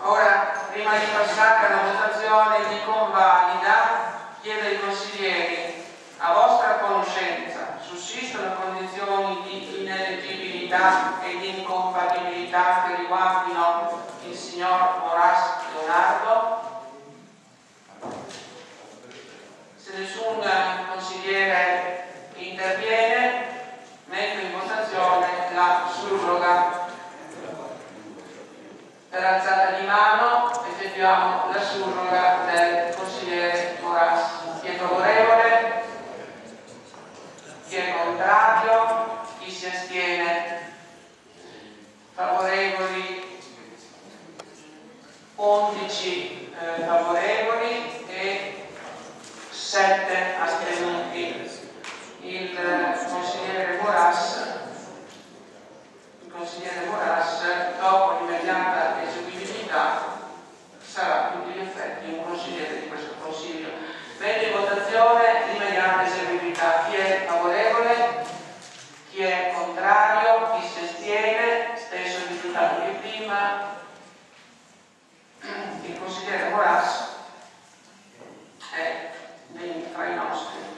Ora, prima di passare alla votazione di convalida, chiedo ai consiglieri: a vostra conoscenza sussistono condizioni di ineleggibilità e di incompatibilità che riguardino il signor Moras Leonardo? Se nessun consigliere interviene, metto in votazione la surroga. Per alzata di mano effettuiamo la surroga del consigliere Moras. Chi è favorevole? Chi è contrario? Chi si astiene? Favorevoli 11 favorevoli e 7 astenuti. Il consigliere Moras, dopo l'immediata eseguibilità, sarà a tutti gli effetti un consigliere di questo Consiglio. Metto in votazione l'immediata eseguibilità. Chi è favorevole? Chi è contrario? Chi si astiene? Stesso risultato di prima. Il consigliere Moras è tra i nostri.